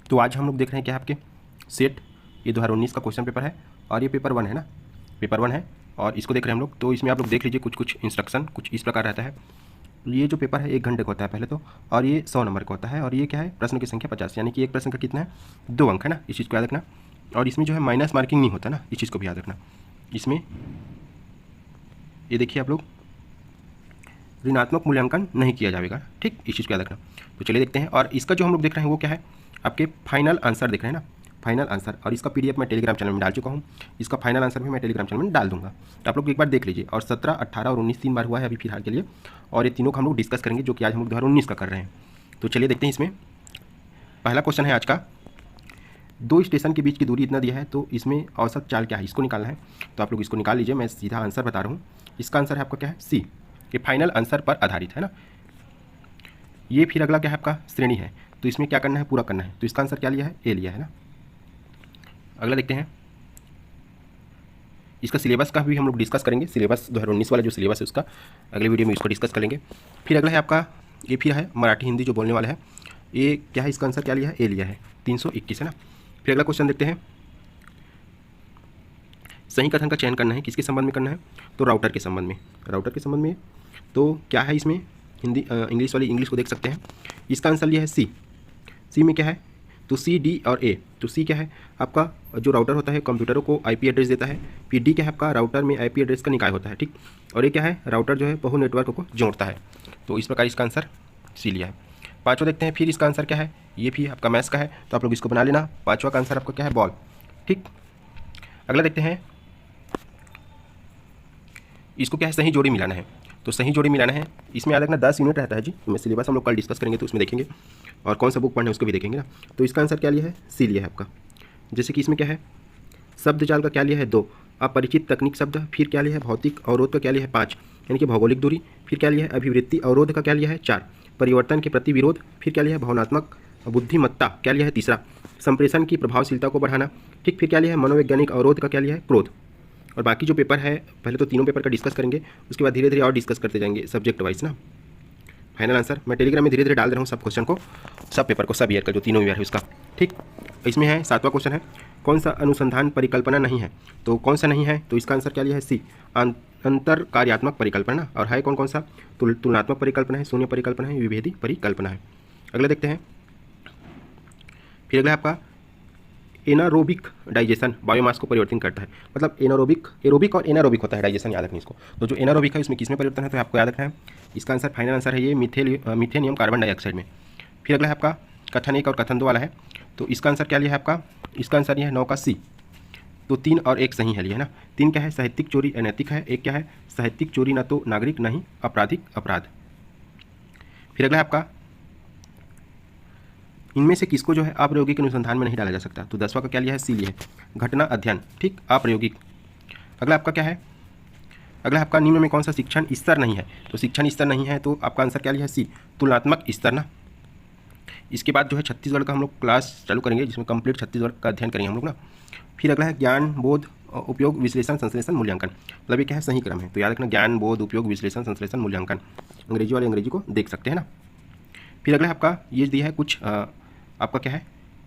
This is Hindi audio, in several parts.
तो आज हम लोग देख रहे हैं क्या आपके सेट, ये 2019 का क्वेश्चन पेपर है और ये पेपर 1 है ना, पेपर 1 है और इसको देख रहे हैं हम लोग। तो इसमें आप लोग देख लीजिए कुछ इंस्ट्रक्शन कुछ इस प्रकार रहता है। ये जो पेपर है 1 घंटे का होता है पहले तो, और ये 100 नंबर का होता है और ये क्या है, प्रश्न की संख्या 50, यानी कि एक प्रश्न का कितना है, 2 अंक है ना, इस चीज़ को याद रखना। और इसमें जो है माइनस मार्किंग नहीं होता ना, इस चीज़ को भी याद रखना। इसमें ये देखिए आप लोग, ऋणात्मक मूल्यांकन नहीं किया जाएगा, ठीक, इस चीज़ को याद रखना। तो चलिए देखते हैं। और इसका जो हम लोग देख रहे हैं वो क्या है, आपके फाइनल आंसर देख रहे हैं ना, फाइनल आंसर, और इसका पीडीएफ मैं टेलीग्राम चैनल में डाल चुका हूँ। इसका फाइनल आंसर भी मैं टेलीग्राम चैनल में डाल दूंगा, तो आप लोग एक बार देख लीजिए। और 17, 18 और 19 3 बार हुआ है अभी फिलहाल के लिए, और ये तीनों को हम लोग डिस्कस करेंगे, जो कि आज हम लोग 2019 का कर रहे हैं। तो चलिए देखते हैं। इसमें पहला क्वेश्चन है आज का, 2 स्टेशन के बीच की दूरी इतना दिया है, तो इसमें औसत चाल क्या है, इसको निकालना है। तो आप लोग इसको निकाल लीजिए, मैं सीधा आंसर बता रहा हूँ। इसका आंसर है आपका क्या है, सी, ये फाइनल आंसर पर आधारित है ना। ये फिर अगला क्या है आपका, श्रेणी है, तो इसमें क्या करना है, पूरा करना है। तो इसका आंसर क्या लिया है, ए लिया है ना। अगला देखते हैं, इसका सिलेबस का भी हम लोग डिस्कस करेंगे। सिलेबस 2019 वाला जो सिलेबस है उसका अगले वीडियो में इसको डिस्कस करेंगे। फिर अगला है आपका, ये फिर है मराठी हिंदी जो बोलने वाला है, ये क्या है, इसका आंसर क्या लिया है, ए लिया है, 321 है ना। फिर अगला क्वेश्चन देखते हैं, सही कथन का चयन करना है, किसके संबंध में करना है, तो राउटर के संबंध में, राउटर के संबंध में। तो क्या है इसमें, हिंदी इंग्लिश वाली इंग्लिश को देख सकते हैं। इसका आंसर लिया है सी, सी में क्या है, तो सी, डी और ए। तो सी क्या है आपका, जो राउटर होता है कंप्यूटरों को आईपी एड्रेस देता है। फिर डी क्या है आपका, राउटर में आईपी एड्रेस का निकाय होता है, ठीक। और ये क्या है, राउटर जो है बहु नेटवर्क को जोड़ता है। तो इस प्रकार इसका आंसर सी लिया है। पाँचवा देखते हैं, फिर इसका आंसर क्या है, ये भी आपका मैथ्स का है, तो आप लोग इसको बना लेना। पाँचवा का आंसर आपका क्या है, बॉल, ठीक। अगला देखते हैं, इसको क्या है, सही जोड़ी मिलाना है। तो सही जोड़ी मिलाना है, इसमें याद रखना 10 यूनिट रहता है जी। मैं सिलेबस हम लोग कल डिस्कस करेंगे तो उसमें देखेंगे, और कौन सा बुक पढ़ना है उसको भी देखेंगे ना। तो इसका आंसर क्या लिया है, सी लिया है आपका। जैसे कि इसमें क्या है, शब्द जाल का क्या लिया है, 2, अपरिचित तकनीक शब्द, फिर क्या लिया है, भौतिक अवरोध का क्या लिया है, 5, यानी कि भौगोलिक दूरी, फिर क्या लिया है, अभिवृत्ति अवरोध का क्या लिया है, 4, परिवर्तन के प्रति विरोध, फिर क्या लिया है, भावनात्मक बुद्धिमत्ता क्या लिया है, तीसरा, संप्रेषण की प्रभावशीलता को बढ़ाना, ठीक। फिर क्या लिया है, मनोवैज्ञानिक अवरोध का क्या लिया है, क्रोध। और बाकी जो पेपर है, पहले तो तीनों पेपर का डिस्कस करेंगे, उसके बाद धीरे धीरे और डिस्कस करते जाएंगे सब्जेक्ट वाइज ना। फाइनल आंसर मैं टेलीग्राम में धीरे धीरे डाल दे रहा हूँ, सब क्वेश्चन को, सब पेपर को, सब ईयर का जो तीनों ईयर है उसका, ठीक। इसमें है 7वां क्वेश्चन है, कौन सा अनुसंधान परिकल्पना नहीं है। तो कौन सा नहीं है, तो इसका आंसर क्या लिया है, सी, अंतर कार्यात्मक परिकल्पना। और है कौन कौन सा, तुलनात्मक परिकल्पना है, शून्य परिकल्पना है, विभेदी परिकल्पना है। अगला देखते हैं, फिर अगला आपका एनारोबिक डाइजेशन बायोमास को परिवर्तन करता है। मतलब एरोबिक और एनारोबिक होता है डाइजेशन, याद रखना इसको। तो जो एनारोबिक है उसमें किसमें परिवर्तन है, तो आपको याद रखना है। इसका आंसर फाइनल आंसर है ये, मीथेनियम कार्बन डाइऑक्साइड में। फिर अगला है आपका कथन 1 और कथन 2 वाला है, तो इसका आंसर क्या लिया है आपका, इसका आंसर ये है 9 का सी। तो 3 और 1 सही है लिया है ना। 3 क्या है, साहित्यिक चोरी अनैतिक है, 1 क्या है, साहित्यिक चोरी न तो नागरिक नहीं आपराधिक अपराध। फिर अगला है आपका, इनमें से किसको जो है अप्रायोगिक अनुसंधान में नहीं डाला जा सकता। तो 10वां का क्या लिया है, सी लिया है, घटना अध्ययन, ठीक, अप्रायोगिक। अगला आपका क्या है, अगला आपका निम्न में कौन सा शिक्षण स्तर नहीं है। तो शिक्षण स्तर नहीं है, तो आपका आंसर क्या लिया है, सी, तुलनात्मक स्तर ना। इसके बाद जो है छत्तीसगढ़ का हम लोग क्लास चालू करेंगे, जिसमें कंप्लीट छत्तीसगढ़ का अध्ययन करेंगे हम लोग ना। फिर अगला है ज्ञान बोध उपयोग विश्लेषण संश्लेषण मूल्यांकन। मतलब ये क्या है, सही क्रम है, तो याद रखना ज्ञान बोध उपयोग विश्लेषण संश्लेषण मूल्यांकन। अंग्रेजी वाले अंग्रेजी को देख सकते हैं ना। फिर अगला आपका ये दिया है कुछ आपका क्या है,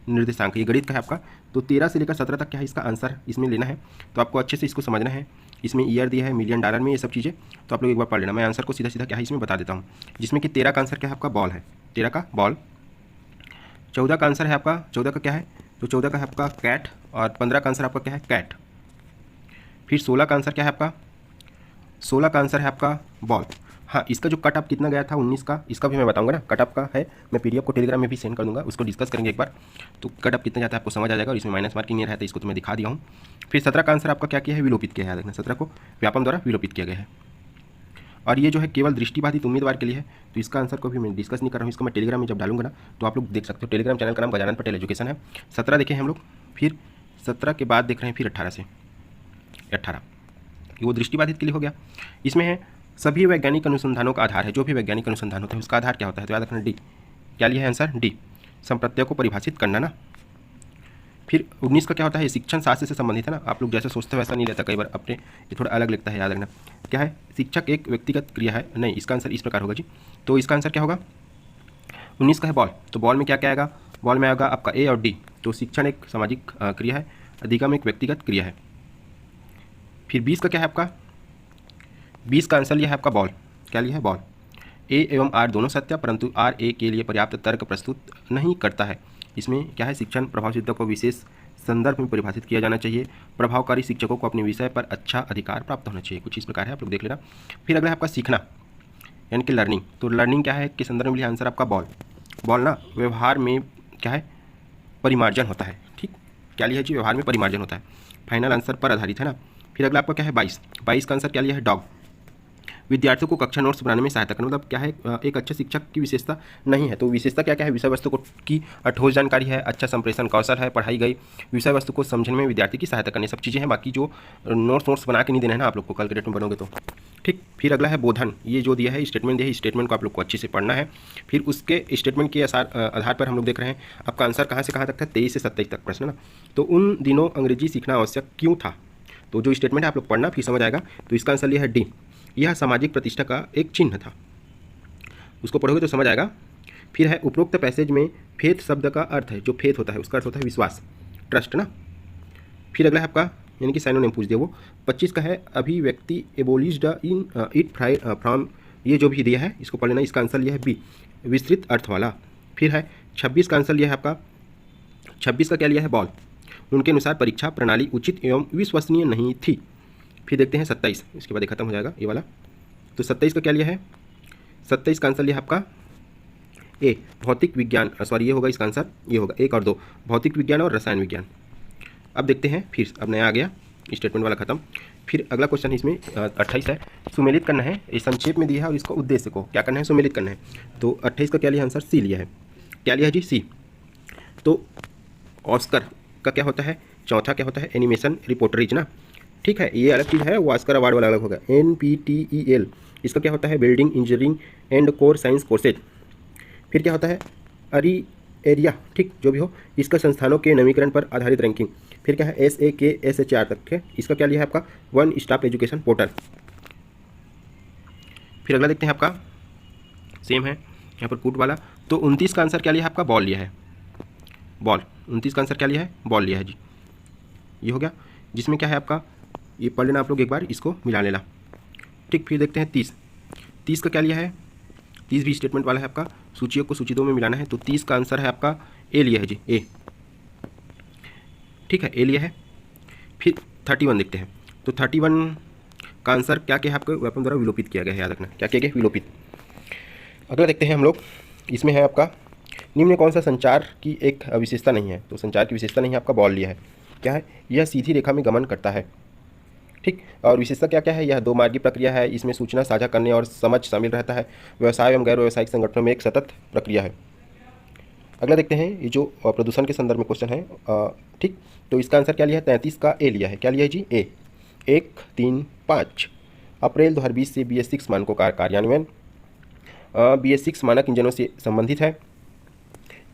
निर्देशांक, ये गणित का है आपका। तो 13 से लेकर 17 तक क्या है, इसका आंसर इसमें लेना है। तो आपको अच्छे से इसको समझना है। इसमें ईयर दिया है मिलियन डॉलर में, ये सब चीज़ें, तो आप लोग एक बार पढ़ लेना। मैं आंसर को सीधा सीधा क्या है इसमें बता देता हूँ, जिसमें कि 13 का आंसर क्या है आपका, बॉल है, 13 का बॉल। 14 का आंसर है आपका, 14 का क्या है, तो 14 का है आपका कैट, और 15 का आंसर आपका क्या है, कैट। फिर 16 का आंसर क्या है आपका, 16 का आंसर है आपका बॉल। हाँ, इसका जो कट ऑफ कितना गया था 19 का, इसका भी मैं बताऊंगा ना, कट ऑफ का है, मैं पीडीएफ को टेलीग्राम में भी सेंड कर दूंगा, उसको डिस्कस करेंगे एक बार। तो कट ऑफ कितना जाता है आपको समझ आ जाएगा, और इसमें माइनस मार्किंग नहीं रहता, इसको तो मैं दिखा दिया हूँ। फिर 17 का आंसर आपका क्या किया है, विलोपित किया है, देखना 17 को व्यापम द्वारा विलोपित किया गया है। और ये जो है केवल दृष्टिबाधित उम्मीदवार के लिए है, तो इसका आंसर को भी मैं डिस्कस नहीं कर रहा हूँ, इसको मैं टेलीग्राम में जब डालूंगा ना, तो आप लोग देख सकते हो। टेलीग्राम चैनल का नाम गजानन पटेल एजुकेशन है। 17 देखे हैं हम लोग, फिर 17 के बाद देख रहे हैं फिर 18 से 18, वो दृष्टिबाधित के लिए हो गया। इसमें है सभी वैज्ञानिक अनुसंधानों का आधार है, जो भी वैज्ञानिक अनुसंधान होता है उसका आधार क्या होता है, तो याद रखना डी, क्या लिया है आंसर, डी, संप्रत्यय को परिभाषित करना ना। फिर 19 का क्या होता है, शिक्षण शास्त्र से संबंधित है ना। आप लोग जैसे सोचते हो वैसा नहीं रहता, कई बार अपने ये थोड़ा अलग लगता है, याद रखना। क्या है, शिक्षक एक व्यक्तिगत क्रिया है, नहीं, इसका आंसर इस प्रकार होगा जी। तो इसका आंसर क्या होगा, 19 का है बॉल, तो बॉल में क्या क्या आएगा, बॉल में आएगा आपका ए और डी। तो शिक्षण एक सामाजिक क्रिया है, अधिगम एक व्यक्तिगत क्रिया है। फिर 20 का क्या है आपका, 20 का आंसर लिया है आपका बॉल। क्या लिया है, बॉल। ए एवं आर दोनों सत्य, परंतु आर ए के लिए पर्याप्त तर्क प्रस्तुत नहीं करता है। इसमें क्या है, शिक्षण प्रभाव सिद्धता को विशेष संदर्भ में परिभाषित किया जाना चाहिए। प्रभावकारी शिक्षकों को अपने विषय पर अच्छा अधिकार प्राप्त होना चाहिए। कुछ इस प्रकार है, आप लोग देख लेना। फिर अगला है आपका सीखना यानी कि लर्निंग। तो लर्निंग क्या है कि संदर्भ में लिया आंसर आपका बॉल। बॉल ना व्यवहार में क्या है, परिमार्जन होता है। ठीक, क्या लिया है जी, व्यवहार में परिमार्जन होता है। फाइनल आंसर पर आधारित है ना। फिर अगला आपका क्या है 22 का आंसर क्या लिया है, डॉग। विद्यार्थियों को कक्षा नोट्स बनाने में सहायता करना, मतलब क्या है, एक अच्छे शिक्षक की विशेषता नहीं है। तो विशेषता क्या क्या है, विषय वस्तु को की ठोस जानकारी है, अच्छा संप्रेषण कौशल है, पढ़ाई गई विषय वस्तु को समझने में विद्यार्थी की सहायता करने, सब चीज़ें हैं। बाकी जो नोट्स बना के नहीं देना है ना आप लोग को, कल के डेट में बनोगे तो। ठीक, फिर अगला है बोधन। ये जो दिया है स्टेटमेंट दिया है, स्टेटमेंट को आप लोग को अच्छे से पढ़ना है। फिर उसके स्टेटमेंट के आधार पर हम लोग देख रहे हैं आपका आंसर कहाँ से कहाँ तक था, 23 से 27 तक प्रश्न ना। तो उन दिनों अंग्रेजी सीखना आवश्यक क्यों था, तो जो स्टेटमेंट है आप लोग पढ़ना, फिर समझ आएगा। तो इसका आंसर लिया है डी। यह सामाजिक प्रतिष्ठा का एक चिन्ह था, उसको पढ़ोगे तो समझ आएगा। फिर है उपरोक्त पैसेज में फेथ शब्द का अर्थ है, जो फेथ होता है उसका अर्थ होता है विश्वास, ट्रस्ट ना। फिर अगला है आपका यानी कि साइनोनिम पूछ दिया वो। 25 का है अभिव्यक्ति एबोलिश्ड इन इट फ्रॉम, ये जो भी दिया है इसको पढ़ लेना। इसका आंसर लिया है बी, विस्तृत अर्थ वाला। फिर है 26 का आंसर लिया है आपका, 26 का क्या लिया है, बॉल। उनके अनुसार परीक्षा प्रणाली उचित एवं विश्वसनीय नहीं थी। फिर देखते हैं 27, इसके बाद खत्म हो जाएगा ये वाला। तो 27 का क्या लिया है, 27 का आंसर लिया है आपका ए, भौतिक विज्ञान, सॉरी ये होगा इसका आंसर, ये होगा 1 और 2, भौतिक विज्ञान और रसायन विज्ञान। अब देखते हैं, फिर अब नया आ गया स्टेटमेंट वाला खत्म। फिर अगला क्वेश्चन इसमें 28 है, सुमेलित करना है। ये संक्षेप में दिया है और इसका उद्देश्य को क्या करना है, सुमेलित करना है। तो 28 का क्या लिया आंसर, सी लिया है। क्या लिया है जी, सी। तो ऑस्कर का क्या होता है, चौथा क्या होता है, एनिमेशन रिपोर्टरीज ना। ठीक है, ये अलग चीज़ है, वो ऑस्कर अवार्ड वाला अलग होगा। NPTEL इसका क्या होता है, building engineering and core science courses. फिर क्या होता है, अरी एरिया, ठीक जो भी हो, इसका संस्थानों के नवीकरण पर आधारित रैंकिंग। फिर क्या है, SAKSHR तक है, इसका क्या लिया है आपका, वन स्टॉप एजुकेशन पोर्टल। फिर अगला देखते हैं आपका, सेम है यहाँ पर कूट वाला। तो 29 का आंसर क्या लिया है आपका, बॉल लिया है, बॉल। 29 का आंसर क्या लिया है, बॉल लिया है जी, ये हो गया। जिसमें क्या है आपका, ये पढ़ लेना आप लोग एक बार, इसको मिला लेना। ठीक, फिर देखते हैं 30 का क्या लिया है, 30 भी स्टेटमेंट वाला है आपका, सूचियों को सूची 2 में मिलाना है। तो 30 का आंसर है आपका ए लिया है जी, ए। ठीक है, ए लिया है। फिर 31 देखते हैं। तो 31 का आंसर क्या क्या है आपको, वेपन द्वारा विलोपित किया गया है, याद रखना क्या किया गया, विलोपित। अगला देखते हैं हम लोग, इसमें है आपका निम्न में कौन सा संचार की एक विशेषता नहीं है। तो संचार की विशेषता नहीं है आपका, बॉल लिया है। क्या है, यह सीधी रेखा में गमन करता है। ठीक, और विशेषता क्या क्या है, यह 2 मार्गी प्रक्रिया है, इसमें सूचना साझा करने और समझ शामिल रहता है, व्यवसाय एवं गैर व्यावसायिक संगठनों में एक सतत प्रक्रिया है। अगला देखते हैं, ये जो प्रदूषण के संदर्भ में क्वेश्चन है। ठीक, तो इसका आंसर क्या लिया है, 33 का ए लिया है। क्या लिया है जी, ए। 1, 3, 5 अप्रैल 2020 से BS6 मानकों का कार्यान्वयन। BS6 मानक इंजनों से संबंधित है,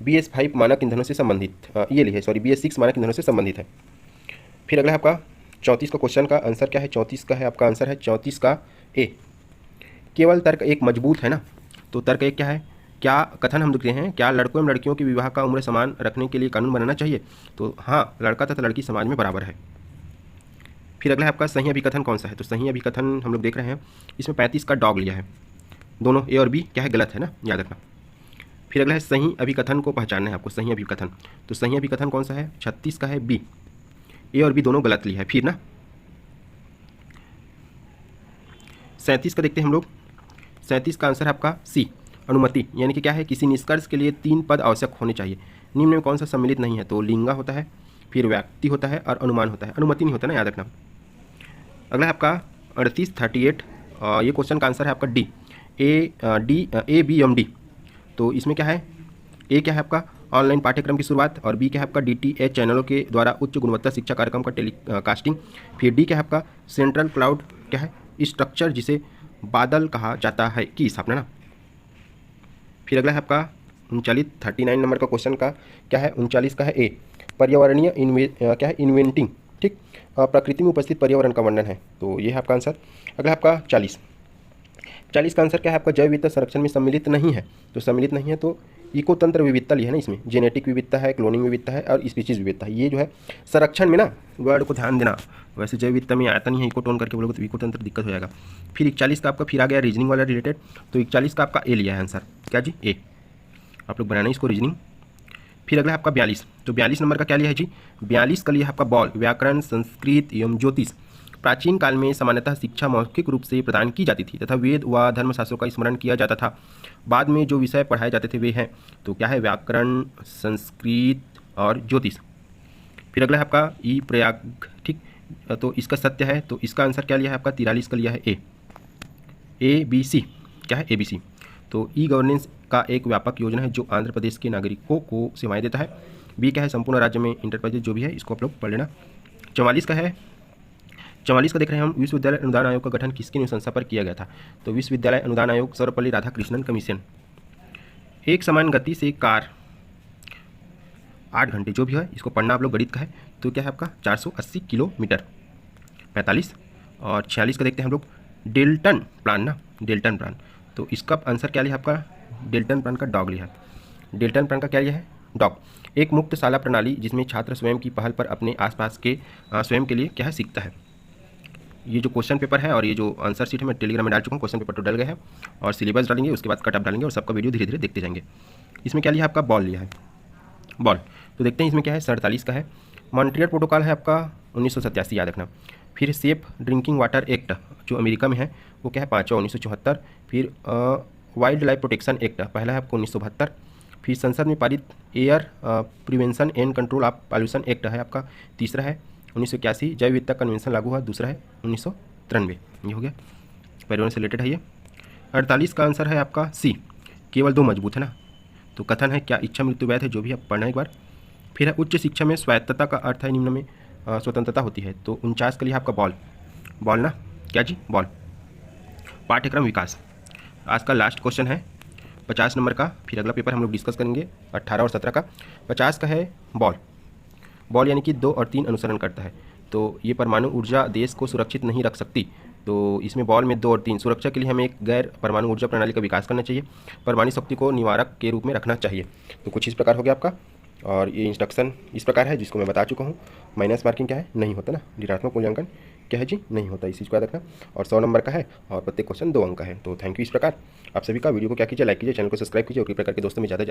BS5 मानक ईंधनों से संबंधित, ये लिया है, सॉरी BS6 मानक ईंधनों से संबंधित है। फिर अगला है आपका 34 का क्वेश्चन का आंसर क्या है, 34 का है आपका आंसर है 34 का ए। केवल तर्क एक मजबूत है ना। तो तर्क एक क्या है, क्या कथन हम देखते हैं, क्या लड़कों एवं लड़कियों के विवाह का उम्र समान रखने के लिए कानून बनाना चाहिए। तो हाँ, लड़का तथा लड़की समाज में बराबर है। फिर अगला है आपका सही अभिकथन कौन सा है। तो सही अभिकथन हम लोग देख रहे हैं, इसमें 35 का डॉग लिया है। दोनों ए और बी क्या है, गलत है ना, याद रखना। फिर अगला है सही अभिकथन को पहचानना है आपको, सही अभिकथन। तो सही अभिकथन कौन सा है, 36 का है बी। ए और बी दोनों गलत लिया है। फिर ना 37 का देखते हैं हम लोग, 37 का आंसर है आपका सी, अनुमति। यानी कि क्या है, किसी निष्कर्ष के लिए 3 पद आवश्यक होने चाहिए, निम्न में कौन सा सम्मिलित नहीं है। तो लिंगा होता है, फिर व्यक्ति होता है और अनुमान होता है, अनुमति नहीं होता ना, याद रखना। अगला है आपका 38 ये क्वेश्चन का आंसर है आपका डी, ABMD। तो इसमें क्या है, ए क्या है आपका ऑनलाइन पाठ्यक्रम की शुरुआत, और बी क्या है आपका DTH चैनलों के द्वारा उच्च गुणवत्ता शिक्षा कार्यक्रम का टेलीकास्टिंग। फिर डी क्या है आपका सेंट्रल क्लाउड क्या है, स्ट्रक्चर जिसे बादल कहा जाता है की स्थापना ना। फिर अगला है आपका 39 नंबर का क्वेश्चन का क्या है, 39 का है ए, पर्यावरणीय क्या है, इन्वेंटिंग। ठीक, प्रकृति में उपस्थित पर्यावरण का वर्णन है। तो ये है आपका आंसर। अगला आपका 40 40 का आंसर क्या है आपका, जैव विविधता संरक्षण में सम्मिलित नहीं है। तो सम्मिलित नहीं है तो इकोतंत्र विविधता लिया है ना, इसमें जेनेटिक विविधता है, क्लोनिंग विविधता है और स्पीशीज विविधता है। ये जो है संरक्षण में ना, वर्ड को ध्यान देना, वैसे जैव विविधता में आता नहीं है, इकोटोन करके बोलोगे तो इकोतंत्र दिक्कत हो जाएगा। फिर 41 का आपका फिर आ गया रीजनिंग वाला रिलेटेड, तो 41 का आपका ए लिया है आंसर, क्या जी, ए। आप लोग बनाना इसको रीजनिंग। फिर अगला आपका 42, तो 42 नंबर का क्या लिया है जी, 42 का लिया है आपका बॉल, व्याकरण, संस्कृत एवं ज्योतिष। प्राचीन काल में सामान्यतः शिक्षा मौखिक रूप से प्रदान की जाती थी तथा वेद व धर्मशास्त्रों का स्मरण किया जाता था। बाद में जो विषय पढ़ाए जाते थे वे हैं, तो क्या है, व्याकरण, संस्कृत और ज्योतिष। फिर अगला है आपका ई प्रयाग, ठीक, तो इसका सत्य है, तो इसका आंसर क्या लिया है आपका, 43 का लिया है ए बी सी, क्या है, ए बी सी। तो ई गवर्नेंस का एक व्यापक योजना है जो आंध्र प्रदेश के नागरिकों को सेवाएं देता है। बी क्या है, संपूर्ण राज्य में इंटरप्राइजेज जो भी है इसको आप लोग पढ़ लेना। 44 का है, 44 का देख रहे हैं हम, विश्वविद्यालय अनुदान आयोग का गठन किसकी अनुशंसा पर किया गया था। तो विश्वविद्यालय अनुदान आयोग, सर्वपल्ली राधाकृष्णन कमीशन। एक समान गति से कार 8 घंटे जो भी है इसको पढ़ना आप लोग, गणित का है, तो क्या है आपका 480 किलोमीटर। 45 और 46 का देखते हैं हम लोग, डेल्टन प्लान ना, डेल्टन प्लान, तो इसका आंसर क्या लिया आपका, डेल्टन प्लान का डॉग लिया है। डेल्टन प्लान का क्या लिया है, डॉग। एक मुक्त शाला प्रणाली जिसमें छात्र स्वयं की पहल पर अपने आसपास के स्वयं के लिए क्या है, सीखता है। ये जो क्वेश्चन पेपर है और ये जो आंसर शीट है मैं टेलीग्राम में डाल चुका हूँ, क्वेश्चन पेपर तो डल गए हैं और सिलेबस डालेंगे, उसके बाद कट ऑफ डालेंगे और सबका वीडियो धीरे धीरे देखते जाएंगे। इसमें क्या लिया है आपका, बॉल लिया है, बॉल। तो देखते हैं इसमें क्या है, 47 का है, मॉन्ट्रियल प्रोटोकॉल है आपका 1987 याद रखना। फिर सेफ ड्रिंकिंग वाटर एक्ट जो अमेरिका में है वो क्या है, 5वां 1974। फिर वाइल्ड लाइफ प्रोटेक्शन एक्ट पहला है आपको 1972। फिर संसद में पारित air prevention and control of pollution act है आपका, तीसरा है 1981। जैव विविधता कन्वेंशन लागू हुआ, दूसरा है 1993। ये हो गया, पर्यावरण से रिलेटेड है ये। 48 का आंसर है आपका सी, केवल 2 मजबूत है ना, तो कथन है क्या इच्छा मृत्यु वैध है, जो भी आप पढ़ना एक बार। फिर है उच्च शिक्षा में स्वायत्तता का अर्थ है निम्न में स्वतंत्रता होती है, तो 49 के लिए आपका बॉल, बॉल ना, क्या जी, बॉल। पाठ्यक्रम विकास आज का लास्ट क्वेश्चन है 50 नंबर का, फिर अगला पेपर हम लोग डिस्कस करेंगे 18 और 17 का। 50 का है बॉल, बॉल यानी कि 2 और 3 अनुसरण करता है, तो ये परमाणु ऊर्जा देश को सुरक्षित नहीं रख सकती, तो इसमें बॉल में 2 और 3 सुरक्षा के लिए हमें एक गैर परमाणु ऊर्जा प्रणाली का विकास करना चाहिए, परमाणु शक्ति को निवारक के रूप में रखना चाहिए। तो कुछ इस प्रकार हो गया आपका, और ये इंस्ट्रक्शन इस प्रकार है जिसको मैं बता चुका हूँ। माइनस मार्किंग क्या है, नहीं होता ना, ऋणात्मक मूल्यांकन क्या है जी, नहीं होता, इस चीज़ को याद रखना। और 100 नंबर का है और प्रत्येक क्वेश्चन 2 अंक का है। तो थैंक यू। इस प्रकार आप सभी का वीडियो को क्या कीजिए, लाइक कीजिए, चैनल को सब्सक्राइब कीजिए और इस प्रकार के दोस्तों में ज़्यादा